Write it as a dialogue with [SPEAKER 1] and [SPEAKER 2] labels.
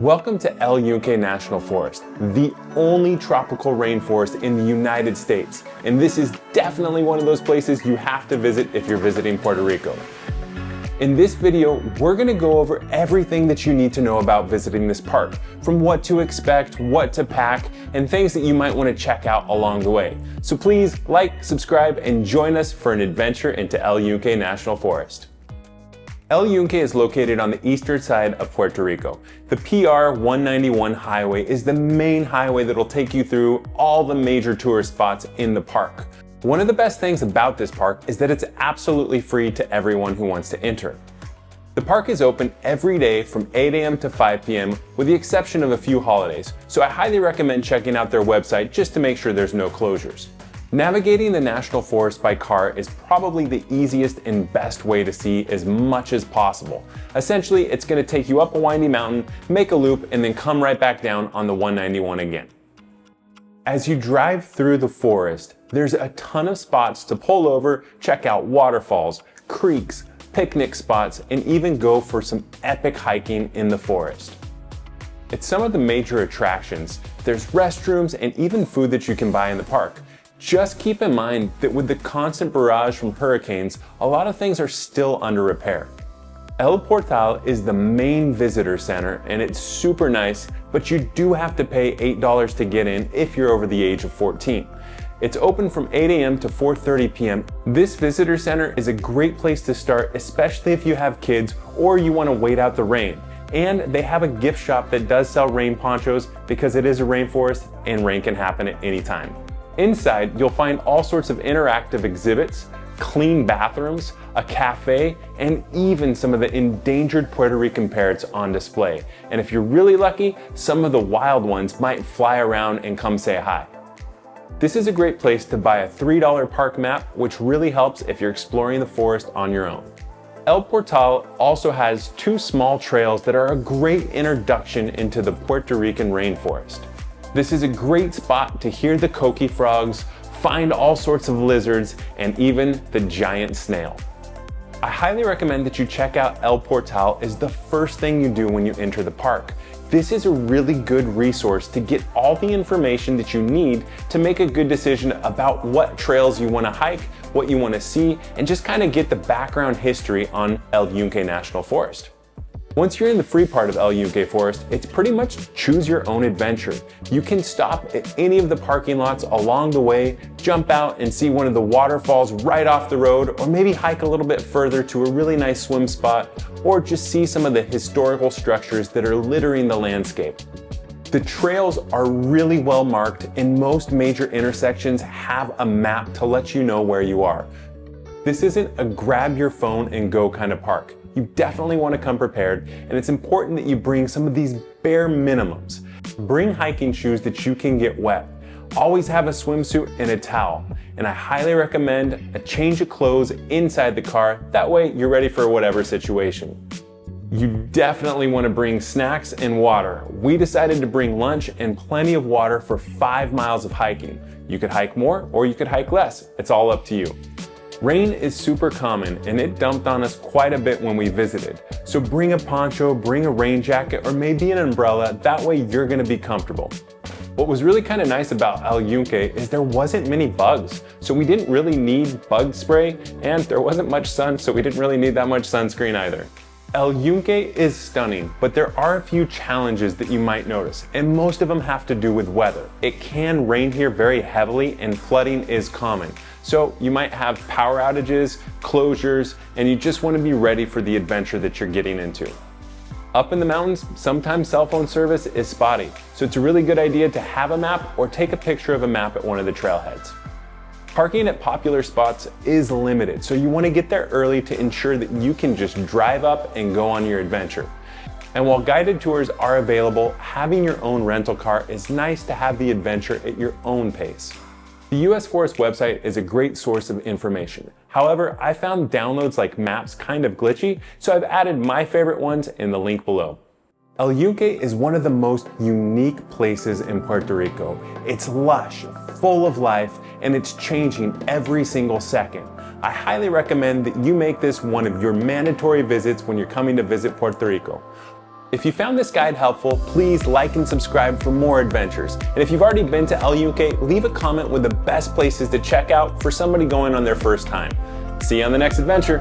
[SPEAKER 1] Welcome to El Yunque National Forest, the only tropical rainforest in the United States. And this is definitely one of those places you have to visit if you're visiting Puerto Rico. In this video, we're going to go over everything that you need to know about visiting this park, from what to expect, what to pack, and things that you might want to check out along the way. So please like, subscribe, and join us for an adventure into El Yunque National Forest. El Yunque is located on the eastern side of Puerto Rico. The PR 191 highway is the main highway that will take you through all the major tourist spots in the park. One of the best things about this park is that it's absolutely free to everyone who wants to enter. The park is open every day from 8 a.m. to 5 p.m. with the exception of a few holidays, so I highly recommend checking out their website just to make sure there's no closures. Navigating the National Forest by car is probably the easiest and best way to see as much as possible. Essentially, it's going to take you up a windy mountain, make a loop, and then come right back down on the 191 again. As you drive through the forest, there's a ton of spots to pull over, check out waterfalls, creeks, picnic spots, and even go for some epic hiking in the forest. At some of the major attractions, there's restrooms and even food that you can buy in the park. Just keep in mind that with the constant barrage from hurricanes, a lot of things are still under repair. El Portal is the main visitor center and it's super nice, but you do have to pay $8 to get in if you're over the age of 14. It's open from 8 a.m. to 4:30 p.m. This visitor center is a great place to start, especially if you have kids or you want to wait out the rain. And they have a gift shop that does sell rain ponchos because it is a rainforest and rain can happen at any time. Inside, you'll find all sorts of interactive exhibits, clean bathrooms, a cafe, and even some of the endangered Puerto Rican parrots on display. And if you're really lucky, some of the wild ones might fly around and come say hi. This is a great place to buy a $3 park map, which really helps if you're exploring the forest on your own. El Portal also has two small trails that are a great introduction into the Puerto Rican rainforest. This is a great spot to hear the coqui frogs, find all sorts of lizards, and even the giant snail. I highly recommend that you check out El Portal as the first thing you do when you enter the park. This is a really good resource to get all the information that you need to make a good decision about what trails you want to hike, what you want to see, and just kind of get the background history on El Yunque National Forest. Once you're in the free part of El Yunque Forest, it's pretty much choose your own adventure. You can stop at any of the parking lots along the way, jump out and see one of the waterfalls right off the road, or maybe hike a little bit further to a really nice swim spot, or just see some of the historical structures that are littering the landscape. The trails are really well marked and most major intersections have a map to let you know where you are. This isn't a grab your phone and go kind of park. You definitely want to come prepared, and it's important that you bring some of these bare minimums. Bring hiking shoes that you can get wet. Always have a swimsuit and a towel, and I highly recommend a change of clothes inside the car. That way you're ready for whatever situation. You definitely want to bring snacks and water. We decided to bring lunch and plenty of water for 5 miles of hiking. You could hike more or you could hike less. It's all up to you. Rain is super common and it dumped on us quite a bit when we visited. So bring a poncho, bring a rain jacket, or maybe an umbrella. That way you're gonna be comfortable. What was really kind of nice about El Yunque is there wasn't many bugs. So we didn't really need bug spray and there wasn't much sun, so we didn't really need that much sunscreen either. El Yunque is stunning, but there are a few challenges that you might notice, and most of them have to do with weather. It can rain here very heavily and flooding is common. So you might have power outages, closures, and you just want to be ready for the adventure that you're getting into. Up in the mountains, sometimes cell phone service is spotty, so it's a really good idea to have a map or take a picture of a map at one of the trailheads. Parking at popular spots is limited, so you want to get there early to ensure that you can just drive up and go on your adventure. And while guided tours are available, having your own rental car is nice to have the adventure at your own pace. The US Forest website is a great source of information. However, I found downloads like maps kind of glitchy, so I've added my favorite ones in the link below. El Yunque is one of the most unique places in Puerto Rico. It's lush, full of life, and it's changing every single second. I highly recommend that you make this one of your mandatory visits when you're coming to visit Puerto Rico. If you found this guide helpful, please like and subscribe for more adventures. And if you've already been to El Yunque, leave a comment with the best places to check out for somebody going on their first time. See you on the next adventure.